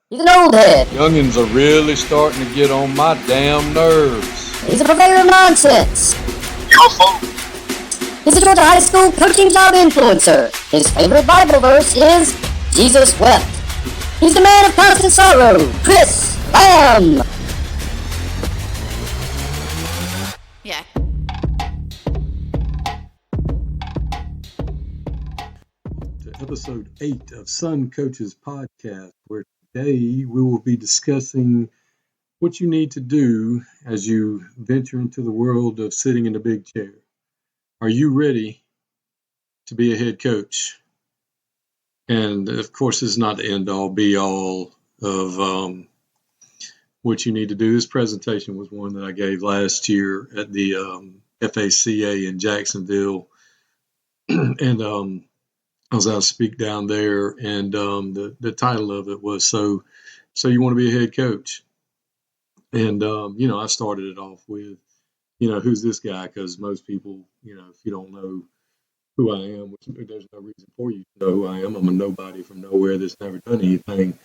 He's an old head. Youngins are really starting to get on my damn nerves. He's a purveyor of nonsense. He's a Georgia high school coaching job influencer. His favorite Bible verse is Jesus wept. He's the man of constant sorrow, Chris Lamb. Yeah. To episode 8 of Sun Coaches Podcast, where today we will be discussing what you need to do as you venture into the world of sitting in a big chair. Are you ready to be a head coach? And of course, this is not the end all be all of what you need to do. This presentation was one that I gave last year at the FACA in Jacksonville. And I was out to speak down there, and the title of it was so you want to be a head coach. And I started it off with, who's this guy? Because most people, if you don't know who I am, which there's no reason for you to know who I am. I'm a nobody from nowhere that's never done anything.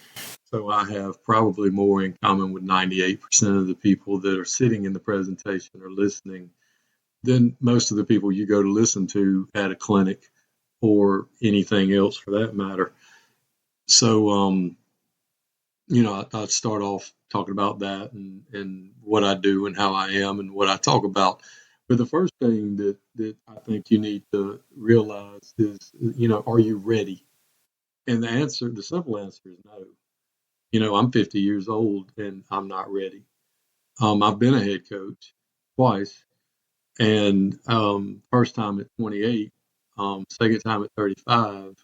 So I have probably more in common with 98% of the people that are sitting in the presentation or listening than most of the people you go to listen to at a clinic or anything else for that matter. So, I'd start off talking about that and what I do and how I am and what I talk about. But the first thing that I think you need to realize is, are you ready? And the simple answer is no. I'm 50 years old and I'm not ready. I've been a head coach twice, and first time at 28, second time at 35.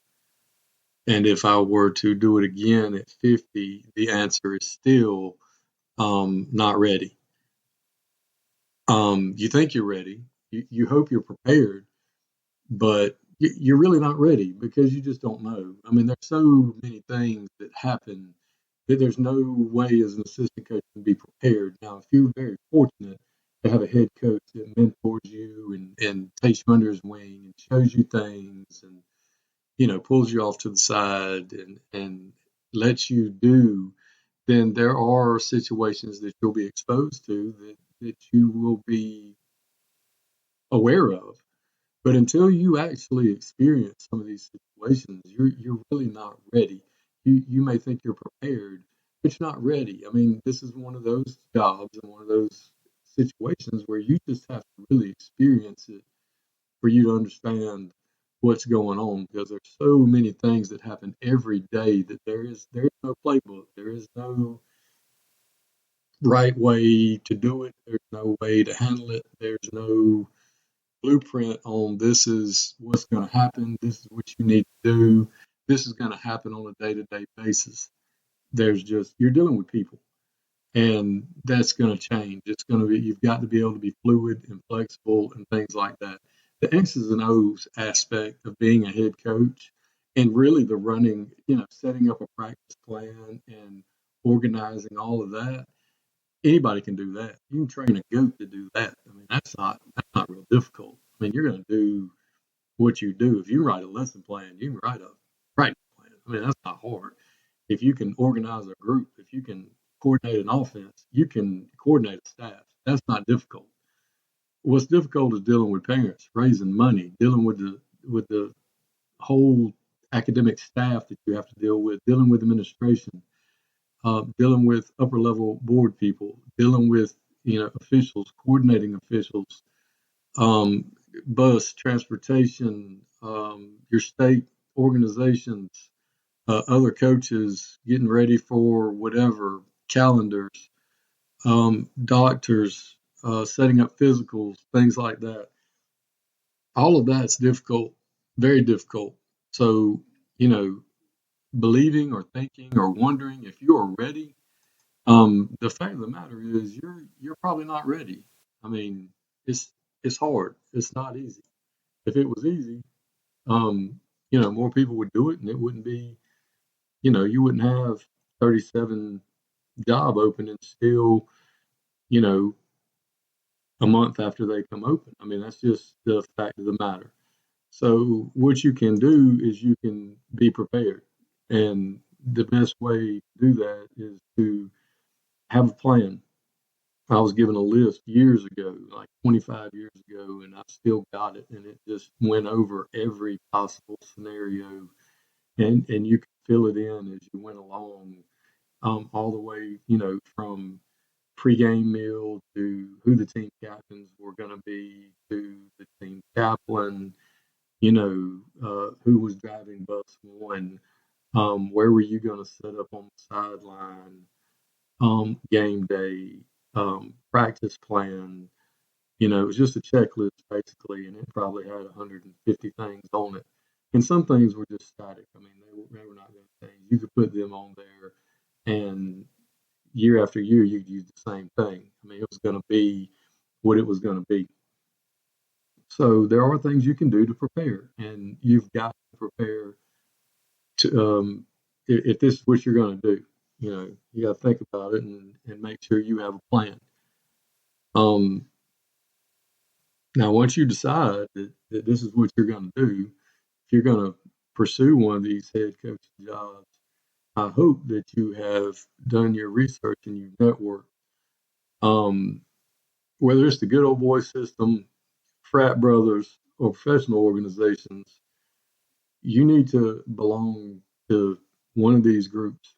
And if I were to do it again at 50, the answer is still not ready. You think you're ready. You hope you're prepared, but you're really not ready because you just don't know. I mean, there's so many things that happen that there's no way as an assistant coach to be prepared. Now, if you're very fortunate to have a head coach that mentors you and takes you under his wing and shows you things and pulls you off to the side and lets you do, then there are situations that you'll be exposed to that you will be aware of. But until you actually experience some of these situations, you're really not ready. You may think you're prepared, but you're not ready. I mean, this is one of those jobs and one of those situations where you just have to really experience it for you to understand what's going on, because there's so many things that happen every day that there is no playbook. There is no right way to do it. There's no way to handle it. There's no blueprint on this is what's going to happen. This is what you need to do. This is going to happen on a day-to-day basis. There's just, you're dealing with people, and that's going to change. It's going to be, you've got to be able to be fluid and flexible and things like that. The X's and O's aspect of being a head coach and really the running, setting up a practice plan and organizing all of that, anybody can do that. You can train a goat to do that. I mean, that's not real difficult. I mean, you're going to do what you do. If you write a lesson plan, you can write a practice plan. I mean, that's not hard. If you can organize a group, if you can coordinate an offense, you can coordinate a staff. That's not difficult. What's difficult is dealing with parents, raising money, dealing with the whole academic staff that you have to deal with, dealing with administration, dealing with upper level board people, dealing with officials, coordinating officials, bus transportation, your state organizations, other coaches getting ready for whatever, calendars, doctors, setting up physicals, things like that. All of that's difficult, very difficult. So, believing or thinking or wondering if you are ready, the fact of the matter is you're probably not ready. I mean, it's hard. It's not easy. If it was easy, more people would do it, and it wouldn't be, you wouldn't have 37 job openings still, you know, a month after they come open. I mean, that's just the fact of the matter. So what you can do is you can be prepared, and the best way to do that is to have a plan. I was given a list years ago, like 25 years ago, and I've still got it. And it just went over every possible scenario, and you could fill it in as you went along, all the way, from pregame meal to who the team captains were going to be to the team chaplain, who was driving bus one, where were you going to set up on the sideline, game day, practice plan. It was just a checklist basically, and it probably had 150 things on it. And some things were just static. I mean, they were not going to change. You could put them on there, and year after year, you'd use the same thing. I mean, it was going to be what it was going to be. So there are things you can do to prepare, and you've got to prepare to, if this is what you're going to do. You got to think about it and make sure you have a plan. Now, once you decide that this is what you're going to do, if you're going to pursue one of these head coach jobs, I hope that you have done your research and you've networked. Whether it's the good old boy system, frat brothers, or professional organizations, you need to belong to one of these groups.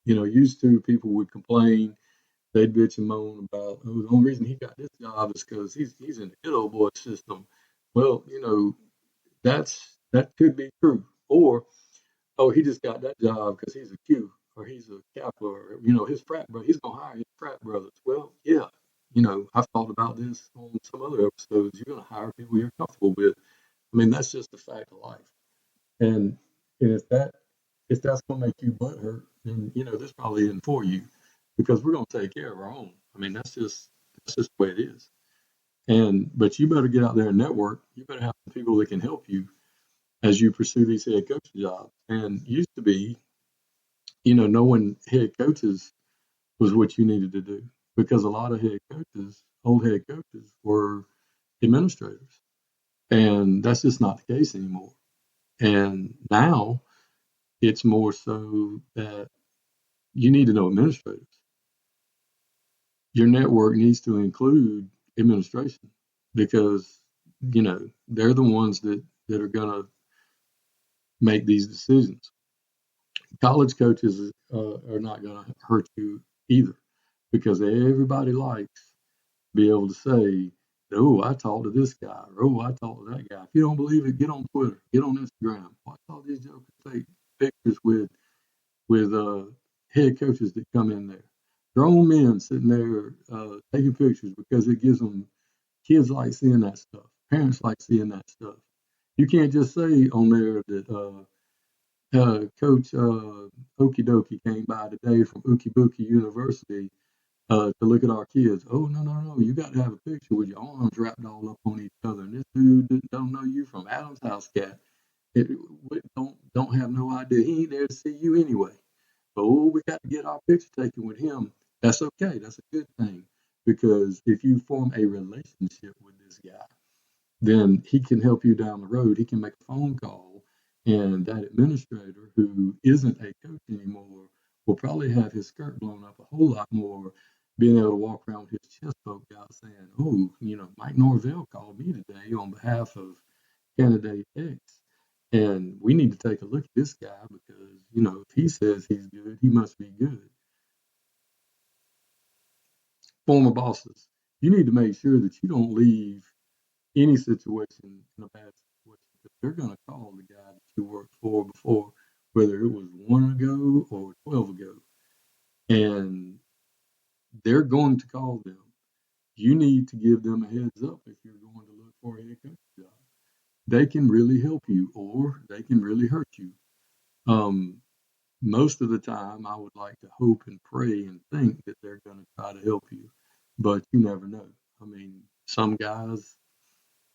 Used to people would complain, they'd bitch and moan about, oh, the only reason he got this job is because he's in the good old boy system. Well, that could be true. Or, oh, he just got that job because he's a Q or he's a Kappa or, his frat brother, he's going to hire his frat brothers. Well, yeah, I've thought about this on some other episodes. You're going to hire people you're comfortable with. I mean, that's just a fact of life. And if that's going to make you butthurt, then, this probably isn't for you, because we're going to take care of our own. I mean, that's just the way it is. But you better get out there and network. You better have some people that can help you as you pursue these head coach jobs. And used to be, knowing head coaches was what you needed to do, because a lot of old head coaches, were administrators. And that's just not the case anymore. And now it's more so that you need to know administrators. Your network needs to include administration, because, they're the ones that are going to make these decisions. College coaches are not going to hurt you either, because everybody likes to be able to say, oh, I talked to this guy, or oh, I talked to that guy. If you don't believe it, get on Twitter, get on Instagram. Watch all these jokers take pictures with head coaches that come in there. Grown men sitting there taking pictures, because it gives them, kids like seeing that stuff. Parents like seeing that stuff. You can't just say on there that Coach Okie Dokie came by today from Ookie Bookie University to look at our kids. Oh, no. You got to have a picture with your arms wrapped all up on each other. And this dude don't know you from Adam's house cat. Don't have no idea. He ain't there to see you anyway. But we got to get our picture taken with him. That's okay. That's a good thing. Because if you form a relationship with this guy, then he can help you down the road. He can make a phone call, and that administrator, who isn't a coach anymore, will probably have his skirt blown up a whole lot more, being able to walk around with his chest poked out saying, oh, Mike Norvell called me today on behalf of candidate X. And we need to take a look at this guy, because, if he says he's good, he must be good. Former bosses, you need to make sure that you don't leave any situation in a bad situation, because they're going to call the guy that you worked for before, whether it was 1 ago or 12 ago. And they're going to call them. You need to give them a heads up if you're going to look for a head coach job. They can really help you, or they can really hurt you. Most of the time, I would like to hope and pray and think that they're going to try to help you, but you never know. I mean, some guys,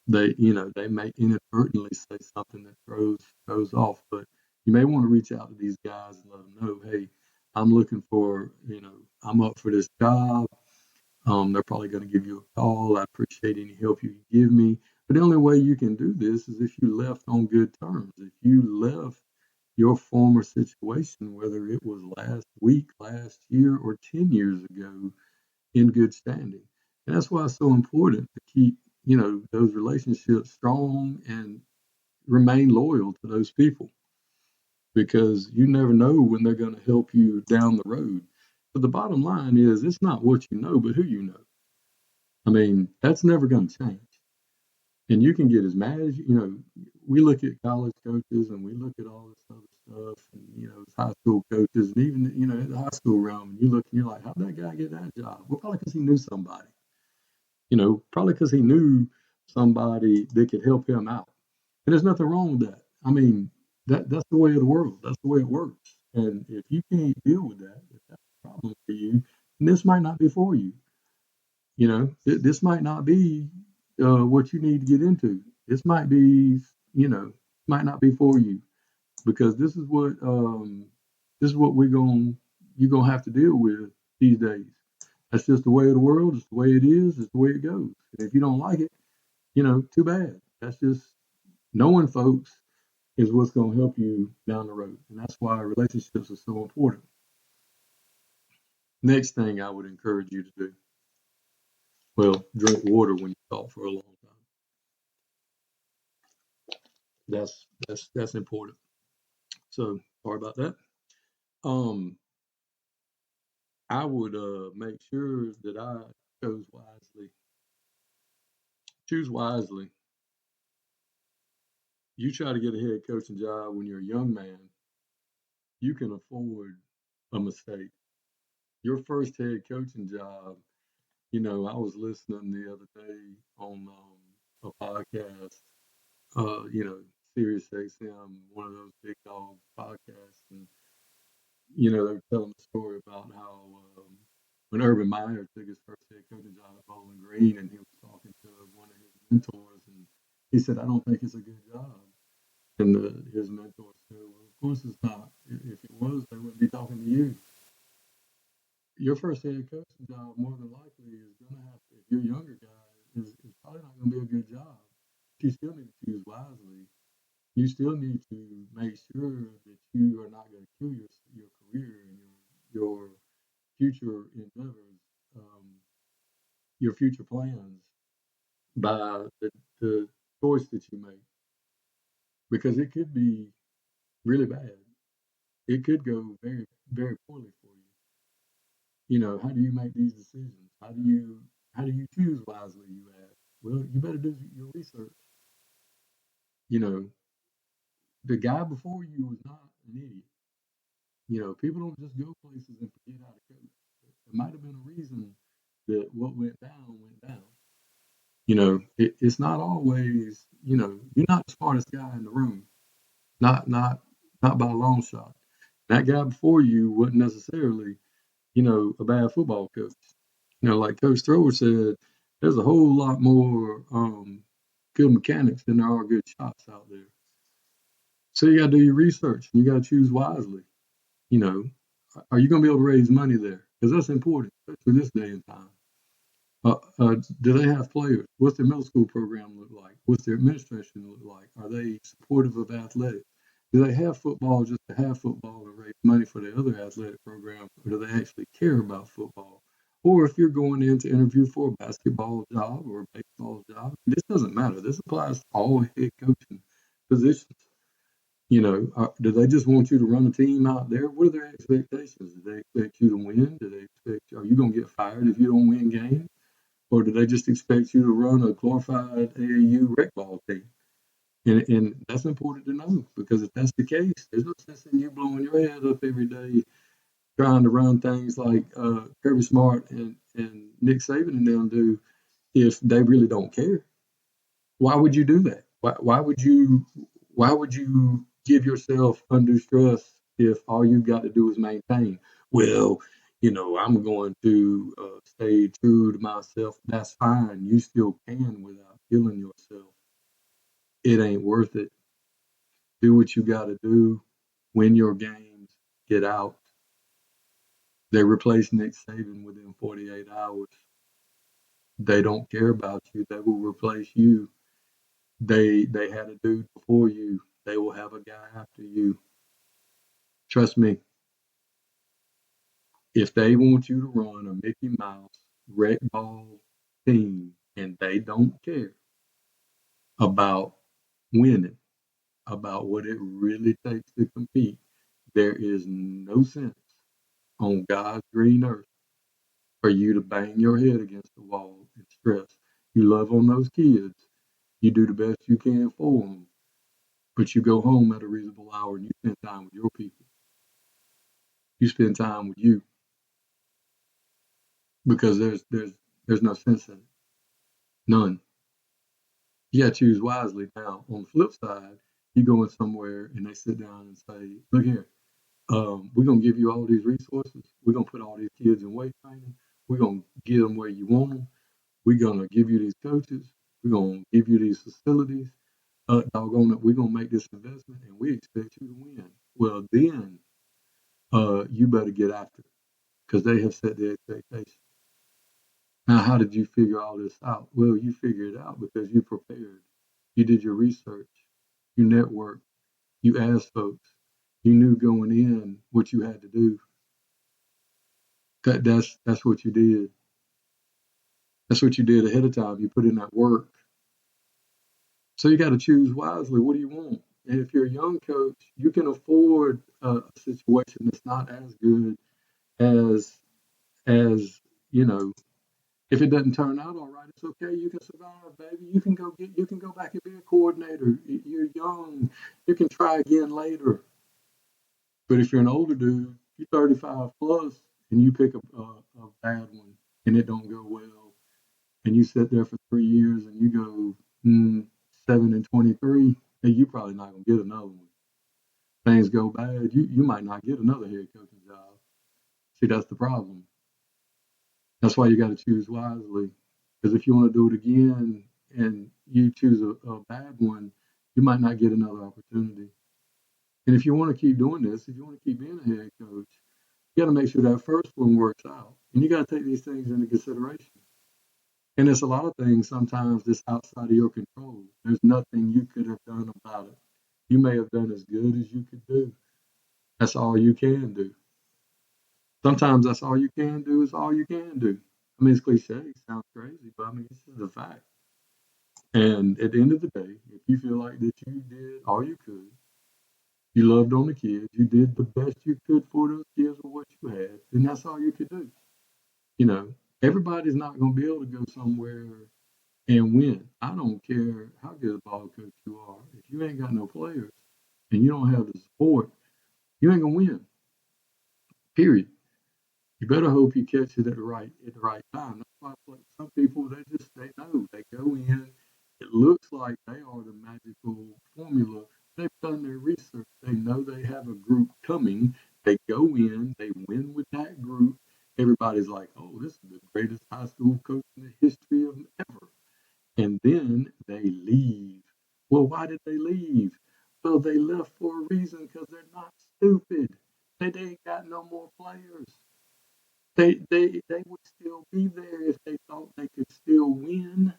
they may inadvertently say something that throws off, but you may want to reach out to these guys and let them know, hey, I'm looking for, I'm up for this job. They're probably going to give you a call. I appreciate any help you can give me. But the only way you can do this is if you left on good terms. If you left, your former situation, whether it was last week, last year, or 10 years ago, in good standing. And that's why it's so important to keep, those relationships strong and remain loyal to those people, because you never know when they're going to help you down the road. But the bottom line is, it's not what you know, but who you know. I mean, that's never going to change. And you can get as mad as we look at college coaches and we look at all this other stuff, and high school coaches, and even at the high school realm, and you look and you're like, how'd that guy get that job? Well, probably because he knew somebody. Probably because he knew somebody that could help him out. And there's nothing wrong with that. I mean, that's the way of the world. That's the way it works. And if you can't deal with that, if that's a problem for you, then this might not be for you. This might not be what you need to get into. This might be, might not be for you, because this is what you're gonna have to deal with these days. That's just the way of the world. It's the way it is. It's the way it goes. And if you don't like it, too bad. That's just knowing folks is what's going to help you down the road. And that's why relationships are so important. Next thing I would encourage you to do, well, drink water when you talk for a long time. That's important. So sorry about that. I would make sure that I choose wisely. You try to get a head coaching job when you're a young man, you can afford a mistake. Your first head coaching job, I was listening the other day on a podcast, Sirius XM, one of those big dog podcasts, and they were telling a story about how when Urban Meyer took his first head coaching job at Bowling Green, and he was talking to one of his mentors, and he said, "I don't think it's a good job." And his mentor said, "Well, of course it's not. If it was, they wouldn't be talking to you." Your first head coaching job, more than likely, is going to have to, if you're a younger guy, is probably not going to be a good job. You still need to choose wisely. You still need to make sure that you are not going to kill your career and your future endeavors, your future plans, by the choice that you make, because it could be really bad. It could go very, very poorly for you. How do you make these decisions? How do you choose wisely, you ask? Well, you better do your research. The guy before you was not an idiot. People don't just go places and forget how to coach. There might have been a reason that what went down went down. It's not always, you're not the smartest guy in the room. Not by a long shot. That guy before you wasn't necessarily, a bad football coach. Like Coach Thrower said, there's a whole lot more good mechanics than there are good shots out there. So you got to do your research. You got to choose wisely. Are you going to be able to raise money there? Because that's important, especially this day and time. Do they have players? What's their middle school program look like? What's their administration look like? Are they supportive of athletics? Do they have football just to have football and raise money for the other athletic programs, or do they actually care about football? Or if you're going in to interview for a basketball job or a baseball job, this doesn't matter. This applies to all head coaching positions. Do they just want you to run a team out there? What are their expectations? Do they expect you to win? Are you going to get fired if you don't win games? Or do they just expect you to run a glorified AAU rec ball team? And that's important to know, because if that's the case, there's no sense in you blowing your head up every day trying to run things like Kirby Smart and Nick Saban and them do if they really don't care. Why would you do that? Why would you give yourself undue stress if all you've got to do is maintain? Well, I'm going to stay true to myself. That's fine. You still can without killing yourself. It ain't worth it. Do what you got to do. Win your games. Get out. They replaced Nick Saban within 48 hours. They don't care about you. They will replace you. They had a dude before you. They will have a guy after you. Trust me, if they want you to run a Mickey Mouse rec ball team and they don't care about winning, about what it really takes to compete, there is no sense on God's green earth for you to bang your head against the wall and stress. You love on those kids. You do the best you can for them, but you go home at a reasonable hour and you spend time with your people. You spend time with you because there's no sense in it. None. You got to choose wisely. Now, on the flip side, you go in somewhere and they sit down and say, "Look here, we're gonna give you all these resources. We're gonna put all these kids in weight training. We're gonna get them where you want them. We're gonna give you these coaches. We're gonna give you these facilities. Doggone it, we're gonna make this investment, and we expect you to win." Well, then, you better get after it because they have set the expectation. Now, how did you figure all this out? Well, you figured it out because you prepared. You did your research. You networked. You asked folks. You knew going in what you had to do. That's what you did. That's what you did ahead of time. You put in that work. So you got to choose wisely. What do you want? And if you're a young coach, you can afford a situation that's not as good as you know. If it doesn't turn out all right, it's okay. You can survive, baby. You can go back and be a coordinator. You're young. You can try again later. But if you're an older dude, you're 35 plus, and you pick a bad one, and it don't go well, and you sit there for 3 years, and you go 7-23, hey, you probably not gonna get another one. Things go bad, you might not get another head coaching job. See, that's the problem. That's why you got to choose wisely. Because if you want to do it again and you choose a bad one, you might not get another opportunity. And if you want to keep doing this, if you want to keep being a head coach, you got to make sure that first one works out. And you got to take these things into consideration. And there's a lot of things sometimes that's outside of your control. There's nothing you could have done about it. You may have done as good as you could do. That's all you can do. Sometimes that's all you can do is all you can do. I mean, it's cliche, it sounds crazy, but I mean, this is a fact. And at the end of the day, if you feel like that you did all you could, you loved on the kids, you did the best you could for those kids with what you had, then that's all you could do. You know, everybody's not going to be able to go somewhere and win. I don't care how good a ball coach you are. If you ain't got no players and you don't have the support, you ain't going to win. Period. You better hope you catch it at the right time. That's why some people they know they go in. It looks like they are the magical formula. They've done their research. They know they have a group coming. They go in. They win with that group. Everybody's like, "Oh, this is the greatest high school coach in the history of ever." And then they leave. Well, why did they leave? Well, they left for a reason because they're not stupid. They ain't got no more players. They would still be there if they thought they could still win.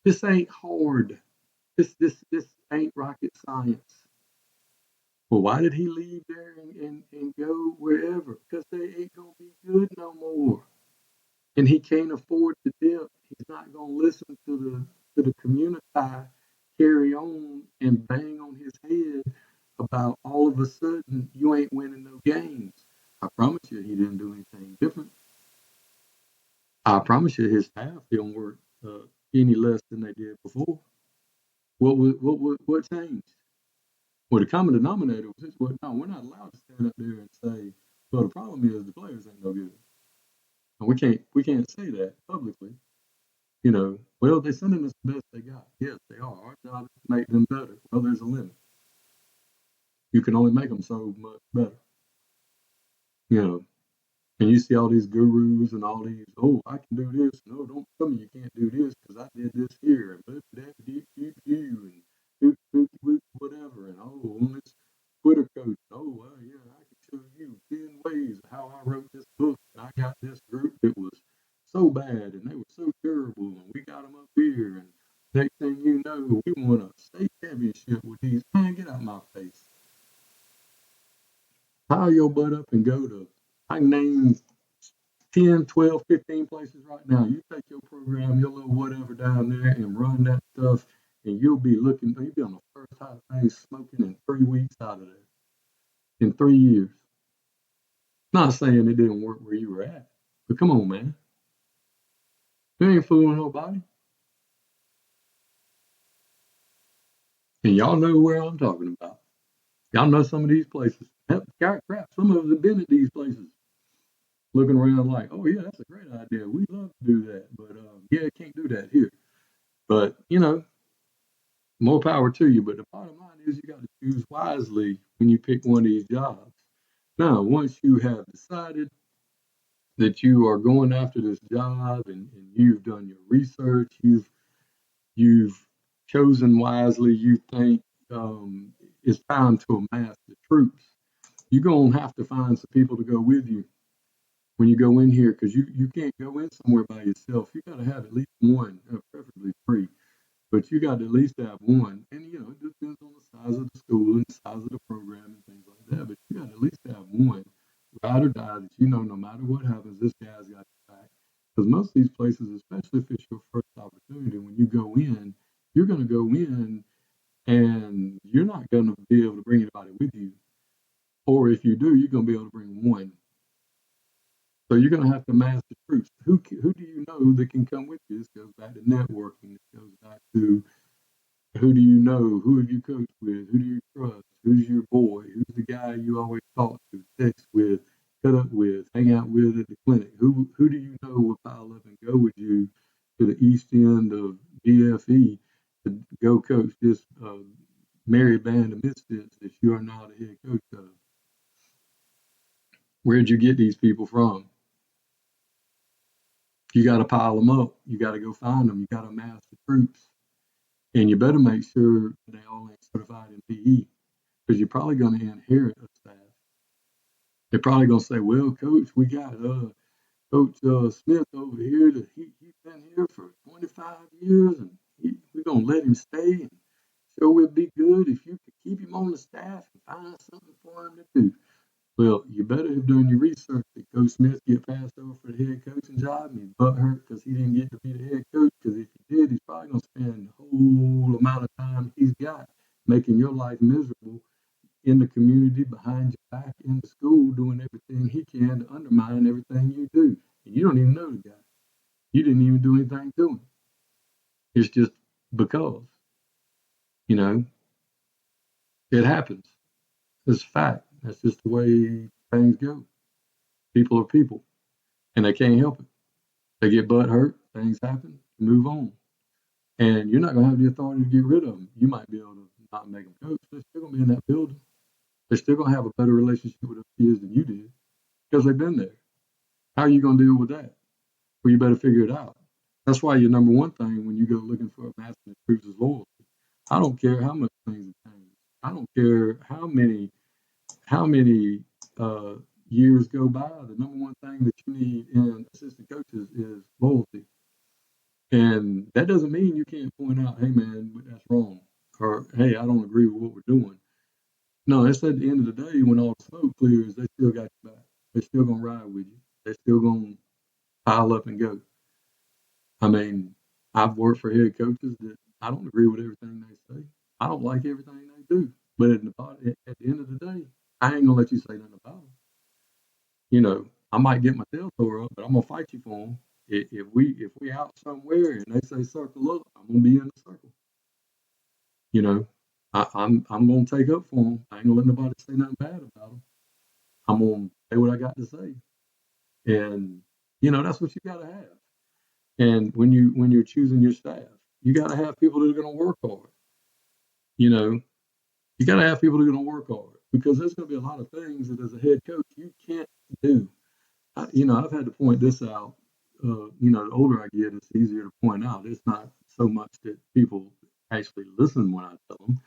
This ain't hard. This ain't rocket science. Well, why did he leave there and go wherever? Because they ain't gonna be good no more. And he can't afford to dip. He's not gonna listen to the community carry on and bang on his head about all of a sudden you ain't winning no games. I promise you he didn't do anything different. I promise you, his staff didn't work any less than they did before. What changed? Well, the common denominator was this: well, no, we're not allowed to stand up there and say, "Well, the problem is the players ain't no good," and we can't say that publicly. You know, well, they're sending us the best they got. Yes, they are. Our job is to make them better. Well, there's a limit. You can only make them so much better. You know, and you see all these gurus and all these, "Oh, I can do this." No, don't tell me you can't do this because I did this here and and whatever. And oh, on this Twitter coach, oh, well, yeah, I can show you 10 ways of how I wrote this book. And I got this group that was so bad and they were so terrible, and we got them up here. And next thing you know, we won a state championship with these. Man, get out of my face. I can name 10, 12, 15 places right now. You take your program, your little whatever down there and run that stuff, and you'll be on the first hot thing smoking in 3 weeks out of there. In 3 years. Not saying it didn't work where you were at, but come on, man. You ain't fooling nobody. And y'all know where I'm talking about. Y'all know some of these places. Crap, some of us have been at these places. Looking around like, oh yeah, that's a great idea. We'd love to do that. But yeah, can't do that here. But, more power to you. But the bottom line is you got to choose wisely when you pick one of these jobs. Now, once you have decided that you are going after this job and you've done your research, you've chosen wisely, you think it's time to amass the troops, you're going to have to find some people to go with you when you go in here, because you can't go in somewhere by yourself. You got to have at least one, preferably 3. But you got to at least have one. And, it depends on the size of the school and the size of the program and things like that. But you got to at least have one, ride or die, that no matter what happens, this guy's got your back. Because most of these places, especially if it's your first opportunity, when you go in, you're going to go in and you're not going to be able to bring anybody with you. Or if you do, you're going to be able to bring one. So you're going to have to master troops. Who do you know that can come with you? This goes back to networking. This goes back to who do you know? Who have you coached with? Who do you trust? Who's your boy? Who's the guy you always talk to, text with, cut up with, hang out with at the clinic? Who do you know will pile up and go with you to the east end of DFE to go coach this merry band of misfits that you are now the head coach of? Where'd you get these people from? You got to pile them up. You got to go find them. You got to amass the troops. And you better make sure they all ain't certified in PE, because you're probably going to inherit a staff. They're probably going to say, well, coach, we got Coach Smith over here. He's been here for 25 years, and we're going to let him stay. And sure, it'd be good if you could keep him on the staff and find something for him to do. Well, you better have done your research. Did Coach Smith get passed over for the head coaching job, and he's butthurt because he didn't get to be the head coach? Because if he did, he's probably going to spend the whole amount of time he's got making your life miserable in the community, behind your back, in the school, doing everything he can to undermine everything you do. And you don't even know the guy. You didn't even do anything to him. It's just because, it happens. It's a fact. That's just the way things go. People are people, and they can't help it. They get butt hurt, things happen, move on. And you're not going to have the authority to get rid of them. You might be able to not make them coach, but they're still going to be in that building. They're still going to have a better relationship with the kids than you did because they've been there. How are you going to deal with that? Well, you better figure it out. That's why your number one thing when you go looking for a master of troops is loyalty. I don't care how much things have changed. I don't care how many years go by. The number one thing that you need in assistant coaches is loyalty. And that doesn't mean you can't point out, hey man, that's wrong, or hey, I don't agree with what we're doing. No, it's at the end of the day, when all the smoke clears, they still got your back. They're still gonna ride with you. They're still gonna pile up and go. I mean, I've worked for head coaches that I don't agree with everything they say. I don't like everything they do. But at the end of the day, I ain't gonna let you say nothing about them. I might get my tail tore up, but I'm gonna fight you for them. If we out somewhere and they say circle up, I'm gonna be in the circle. I'm gonna take up for them. I ain't gonna let nobody say nothing bad about them. I'm gonna say what I got to say, and that's what you gotta have. And when you're choosing your staff, you gotta have people that are gonna work hard. You gotta have people that are gonna work hard, because there's gonna be a lot of things that as a head coach you can't do. I've had to point this out. The older I get, it's easier to point out. It's not so much that people actually listen when I tell them,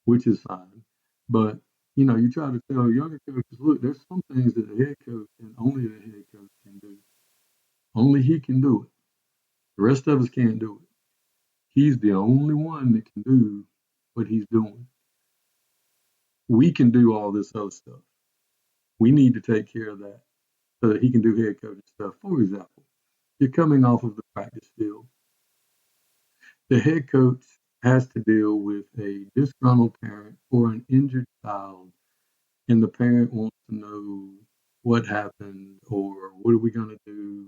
which is fine. But, you try to tell younger coaches, look, there's some things that the head coach and only the head coach can do. Only he can do it. The rest of us can't do it. He's the only one that can do what he's doing. We can do all this other stuff. We need to take care of that. so that he can do head coaching stuff. For example, you're coming off of the practice field. The head coach has to deal with a disgruntled parent or an injured child, and the parent wants to know what happened or what are we going to do?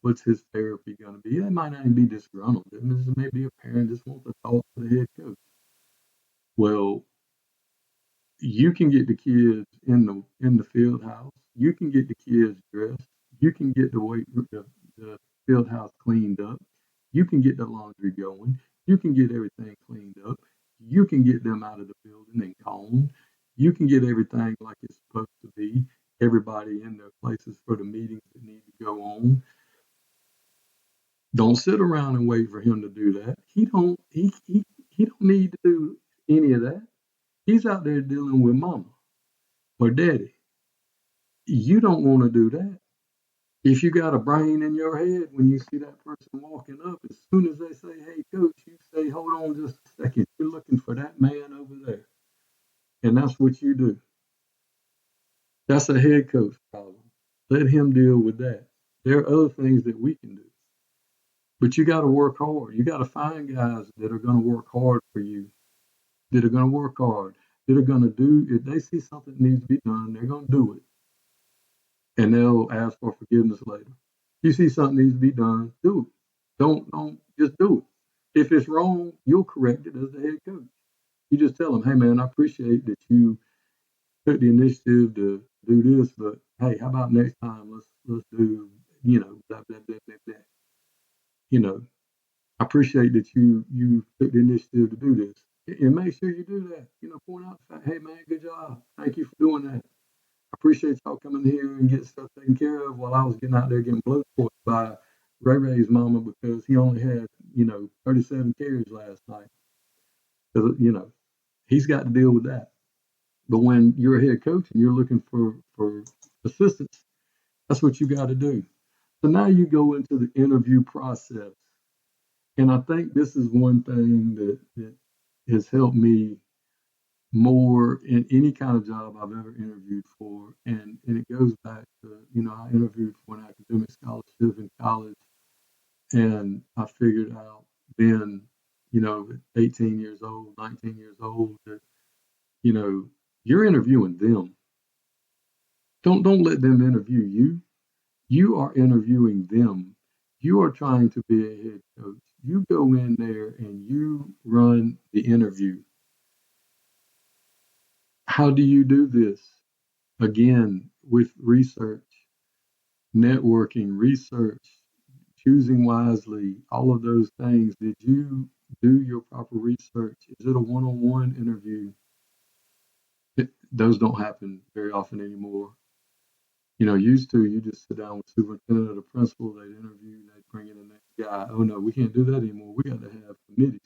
What's his therapy going to be? They might not even be disgruntled. Maybe a parent just wants to talk to the head coach. Well, you can get the kids in the field house. You can get the kids dressed. You can get the field house cleaned up. You can get the laundry going. You can get everything cleaned up. You can get them out of the building and combed. You can get everything like it's supposed to be. Everybody in their places for the meetings that need to go on. Don't sit around and wait for him to do that. He don't need to do any of that. He's out there dealing with mama or daddy. You don't want to do that. If you got a brain in your head when you see that person walking up, as soon as they say, hey, coach, you say, hold on just a second. You're looking for that man over there. And that's what you do. That's a head coach problem. Let him deal with that. There are other things that we can do. But you got to work hard. You got to find guys that are going to work hard for you, that are going to work hard, that are going to do, if they see something that needs to be done, they're going to do it. And they'll ask for forgiveness later. You see something needs to be done, do it. Don't just do it. If it's wrong, you'll correct it as the head coach. You just tell them, hey man, I appreciate that you took the initiative to do this, but hey, how about next time let's do, blah blah blah blah blah. I appreciate that you took the initiative to do this. And make sure you do that. Point out the fact, hey man, good job. Thank you for doing that. I appreciate y'all coming here and getting stuff taken care of while I was getting out there getting blowtorched by Ray Ray's mama because he only had, 37 carries last night. Because, he's got to deal with that. But when you're a head coach and you're looking for assistance, that's what you got to do. So now you go into the interview process. And I think this is one thing that has helped me more in any kind of job I've ever interviewed for. And it goes back to, I interviewed for an academic scholarship in college. And I figured out then, at 18 years old, 19 years old, that, you're interviewing them. Don't let them interview you. You are interviewing them. You are trying to be a head coach. You go in there and you run the interview. How do you do this? Again, with research, networking, research, choosing wisely, all of those things. Did you do your proper research? Is it a one-on-one interview? Those don't happen very often anymore. Used to, you just sit down with the superintendent or the principal, they'd interview, they'd bring in the next guy. Oh no, we can't do that anymore. We got to have committees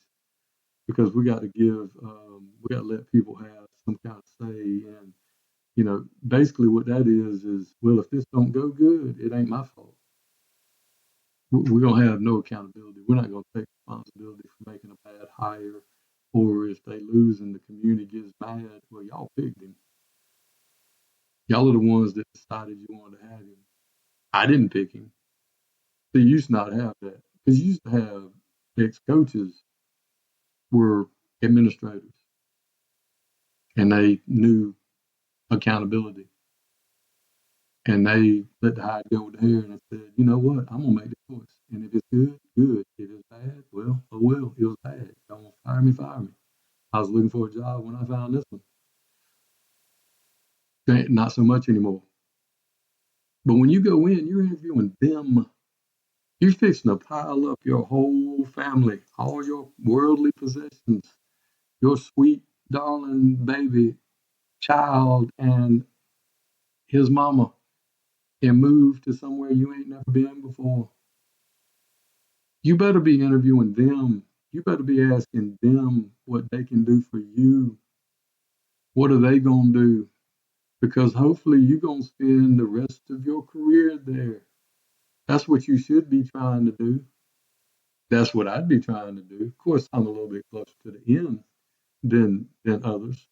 because we got to we got to let people have some kind of say. And, basically what that is, well, if this don't go good, it ain't my fault. We're going to have no accountability. We're not going to take responsibility for making a bad hire, or if they lose and the community gets mad, well, y'all picked him. Y'all are the ones that decided you wanted to have him. I didn't pick him. So you used to not have that. Because you used to have ex-coaches were administrators. And they knew accountability. And they let the hide go with the hair and said, you know what, I'm going to make the choice. And if it's good, good. If it's bad, well, oh well, it was bad. Don't want to fire me, fire me. I was looking for a job when I found this one. Not so much anymore. But when you go in, you're interviewing them. You're fixing to pile up your whole family, all your worldly possessions, your sweet, darling baby child and his mama, and move to somewhere you ain't never been before. You better be interviewing them. You better be asking them what they can do for you. What are they going to do? Because hopefully you're going to spend the rest of your career there. That's what you should be trying to do. That's what I'd be trying to do. Of course, I'm a little bit closer to the end than others.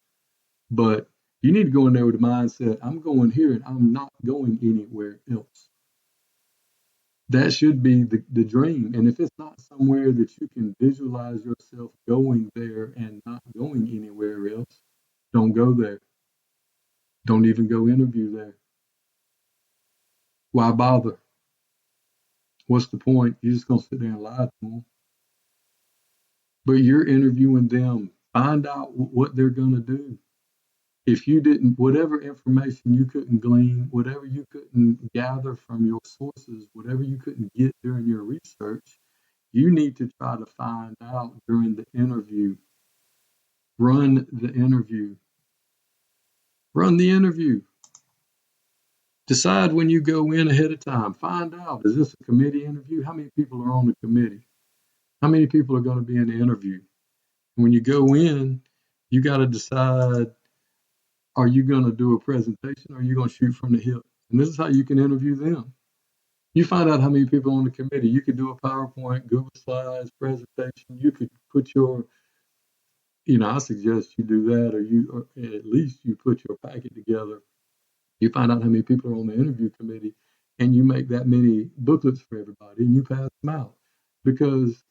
But You need to go in there with the mindset, I'm going here and I'm not going anywhere else. That should be the dream. And if it's not somewhere that you can visualize yourself going there and not going anywhere else, don't go there. Don't even go interview there. Why bother? What's the point? You're just going to sit there and lie to them. But you're interviewing them. Find out what they're going to do. If you didn't, whatever information you couldn't glean, whatever you couldn't gather from your sources, whatever you couldn't get during your research, you need to try to find out during the interview. Run the interview. Run the interview. Decide when you go in ahead of time. Find out, is this a committee interview? How many people are on the committee? How many people are going to be in the interview? When you go in, you got to decide, are you going to do a presentation or are you going to shoot from the hip? And this is how you can interview them. You find out how many people on the committee. You could do a PowerPoint, Google Slides, presentation. You could put your, I suggest you do that, or at least you put your packet together. You find out how many people are on the interview committee, and you make that many booklets for everybody, and you pass them out. Because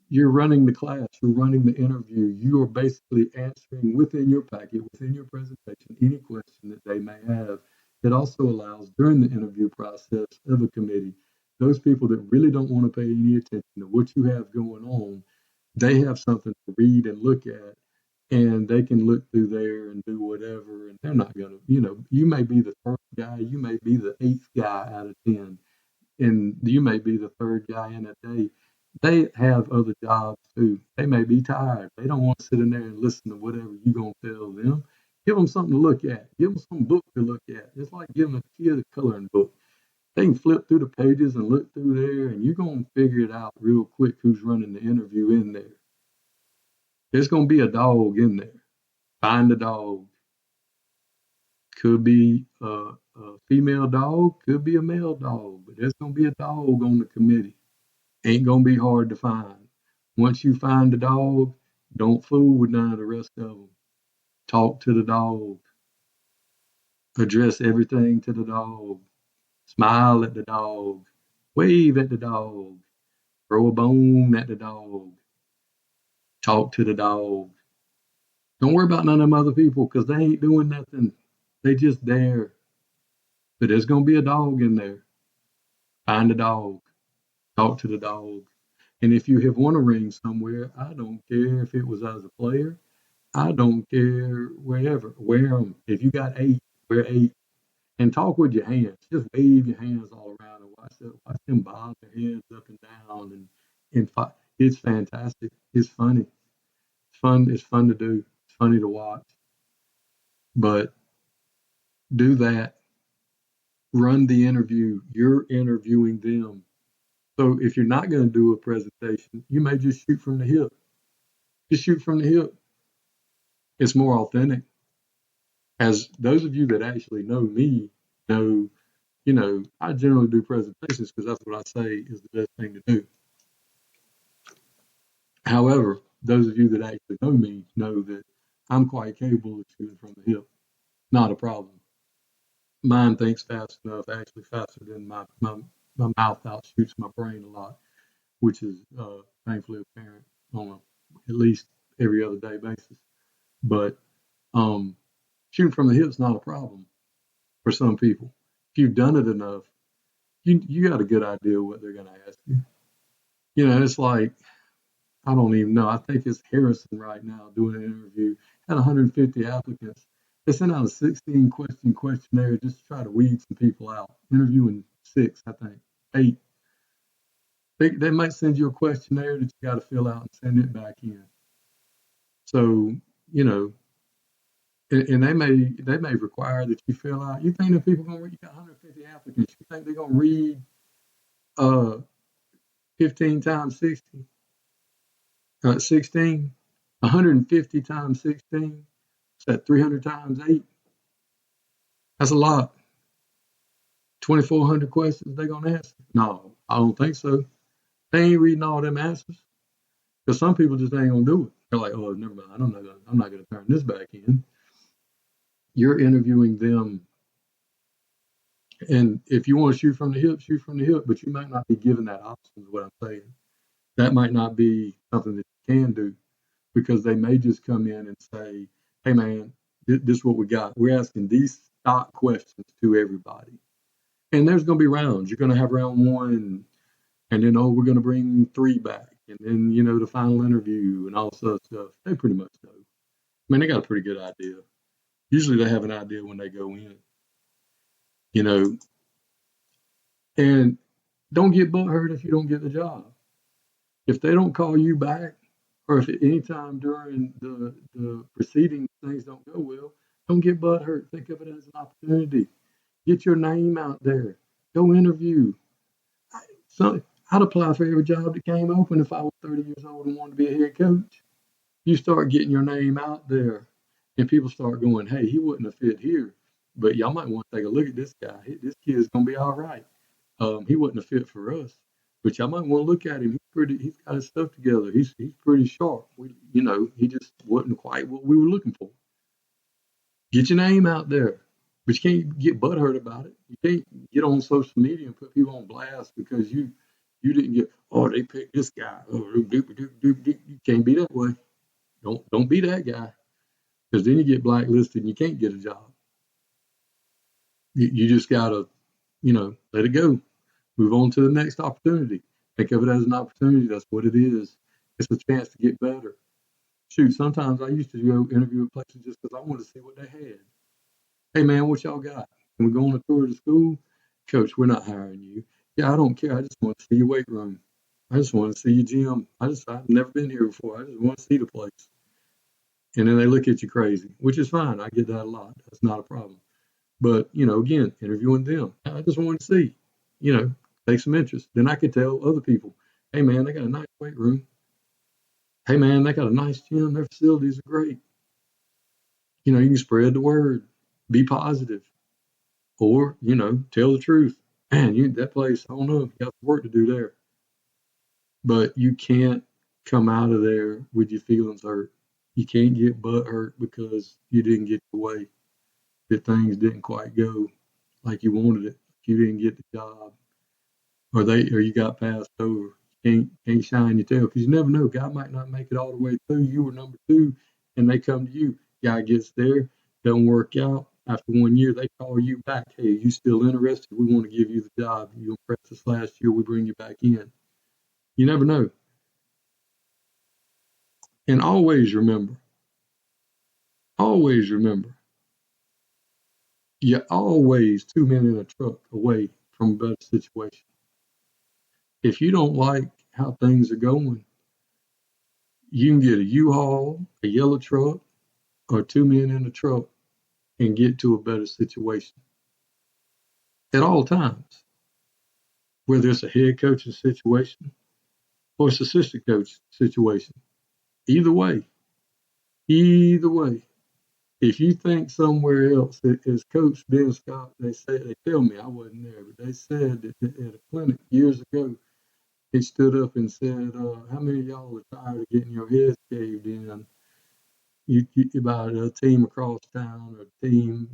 you're running the class, you're running the interview, you are basically answering within your packet, within your presentation, any question that they may have. It also allows, during the interview process of a committee, those people that really don't want to pay any attention to what you have going on, they have something to read and look at, and they can look through there and do whatever, and they're not going to, you may be the first guy, you may be the 8th guy out of 10, and you may be the 3rd guy in a day. They have other jobs too. They may be tired. They don't want to sit in there and listen to whatever you're going to tell them. Give them something to look at. Give them some book to look at. It's like giving a kid a coloring book. They can flip through the pages and look through there, and you're going to figure it out real quick who's running the interview in there. There's going to be a dog in there. Find a dog. Could be a female dog, could be a male dog, but there's going to be a dog on the committee. Ain't going to be hard to find. Once you find the dog, don't fool with none of the rest of them. Talk to the dog. Address everything to the dog. Smile at the dog. Wave at the dog. Throw a bone at the dog. Talk to the dog. Don't worry about none of them other people because they ain't doing nothing. They just there. But there's going to be a dog in there. Find a dog. Talk to the dog. And if you have won a ring somewhere, I don't care if it was as a player. I don't care wherever. Wear them. If you got 8, wear 8. And talk with your hands. Just wave your hands all around and watch them bob their heads up and down. And it's fantastic. It's funny. It's fun to do. It's funny to watch. But do that. Run the interview. You're interviewing them. So if you're not going to do a presentation, you may just shoot from the hip. Just shoot from the hip. It's more authentic. As those of you that actually know me know, I generally do presentations because that's what I say is the best thing to do. However, those of you that actually know me know that I'm quite capable of shooting from the hip. Not a problem. Mine thinks fast enough, actually faster than my mouth outshoots my brain a lot, which is thankfully apparent on at least every other day basis. But shooting from the hip is not a problem for some people. If you've done it enough, you got a good idea of what they're going to ask you. It's like, I don't even know. I think it's Harrison right now doing an interview. Had 150 applicants. They sent out a 16-question questionnaire just to try to weed some people out. Interviewing 6, I think, 8. They might send you a questionnaire that you got to fill out and send it back in. So, and they may require that you fill out. You think that people are going to read? You got 150 applicants. You think they're going to read 15 times 60? 16? 150 times 16? Is that 300 times 8? That's a lot. 2,400 questions they're going to ask? No, I don't think so. They ain't reading all them answers. Because some people just ain't going to do it. They're like, oh, never mind. I'm not going to turn this back in. You're interviewing them. And if you want to shoot from the hip, shoot from the hip, but you might not be given that option, is what I'm saying. That might not be something that you can do because they may just come in and say, hey, man, this is what we got. We're asking these stock questions to everybody. And there's going to be rounds. You're going to have round one, and then, we're going to bring 3 back. And then, the final interview and all this other stuff. They pretty much know. I mean, they got a pretty good idea. Usually they have an idea when they go in, you know, and don't get butthurt if you don't get the job. If they don't call you back, or if at any time during the proceedings things don't go well, don't get butthurt. Think of it as an opportunity. Get your name out there. Go interview. So I'd apply for every job that came open if I was 30 years old and wanted to be a head coach. You start getting your name out there, and people start going, hey, he wouldn't have fit here, but y'all might want to take a look at this guy. This kid's going to be all right. He wouldn't have fit for us, but y'all might want to look at him. He's got his stuff together. He's pretty sharp. He just wasn't quite what we were looking for. Get your name out there, but you can't get butthurt about it. You can't get on social media and put people on blast because you didn't get. Oh, they picked this guy. Oh, you can't be that way. Don't be that guy, because then you get blacklisted and you can't get a job. You just gotta, let it go. Move on to the next opportunity. Think of it as an opportunity. That's what it is. It's a chance to get better. Shoot, sometimes I used to go interview at places just because I wanted to see what they had. Hey, man, what y'all got? Can we go on a tour of the school? Coach, we're not hiring you. Yeah, I don't care. I just want to see your weight room. I just want to see your gym. I've never been here before. I just want to see the place. And then they look at you crazy, which is fine. I get that a lot. That's not a problem. But, again, interviewing them. I just want to see, take some interest. Then I could tell other people, hey, man, they got a nice weight room. Hey, man, they got a nice gym. Their facilities are great. You can spread the word. Be positive. Or, tell the truth. Man, that place, I don't know, you got work to do there. But you can't come out of there with your feelings hurt. You can't get butt hurt because you didn't get your way. That things didn't quite go like you wanted it. You didn't get the job, or you got passed over. Can't shine your tail because you never know. Guy might not make it all the way through. You were number 2, and they come to you. Guy gets there, doesn't work out. After 1 year, they call you back. Hey, you still interested? We want to give you the job. You impressed us last year. We bring you back in. You never know. And always remember, you're always 2 men in a truck away from a better situation. If you don't like how things are going, you can get a U-Haul, a yellow truck, or 2 men in a truck and get to a better situation at all times, whether it's a head coaching situation or it's assistant coach situation. Either way, if you think somewhere else, as Coach Ben Scott, they tell me, I wasn't there, but they said that at a clinic years ago, he stood up and said, how many of y'all are tired of getting your heads caved in? You about a team across town, or a team,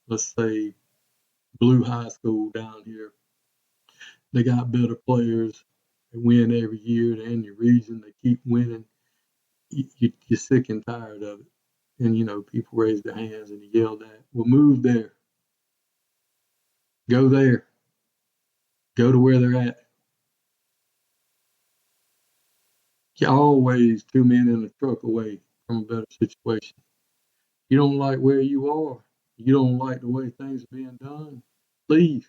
let's say Blue High School down here. They got better players. They win every year. They're in your region. They keep winning. You're sick and tired of it. And, people raised their hands and yelled at, well, move there. Go there. Go to where they're at. You're always 2 men in a truck away from a better situation. You don't like where you are. You don't like the way things are being done. Leave.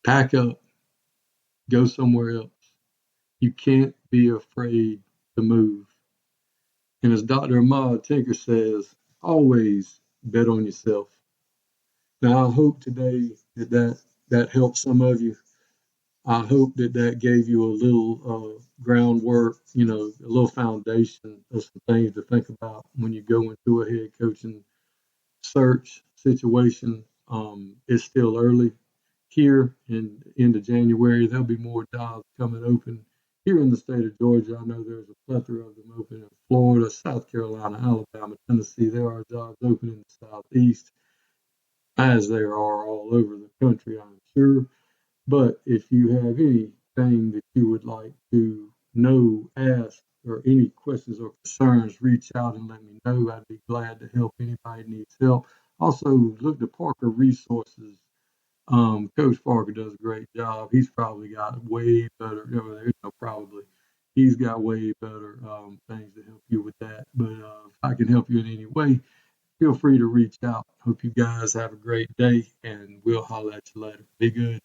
Pack up. Go somewhere else. You can't be afraid to move. And as Dr. Ahmad Tinker says, always bet on yourself. Now, I hope today that helped some of you. I hope that gave you a little groundwork, a little foundation of some things to think about when you go into a head coaching search situation. It's still early. Here in the end of January, there'll be more jobs coming open here in the state of Georgia. I know there's a plethora of them open in Florida, South Carolina, Alabama, Tennessee. There are jobs open in the Southeast, as there are all over the country, I'm sure. But if you have anything that you would like to know, ask, or any questions or concerns, reach out and let me know. I'd be glad to help anybody needs help. Also, look to Parker Resources. Coach Parker does a great job. He's probably got way better, probably. He's got way better things to help you with that. But if I can help you in any way, feel free to reach out. Hope you guys have a great day, and we'll holler at you later. Be good.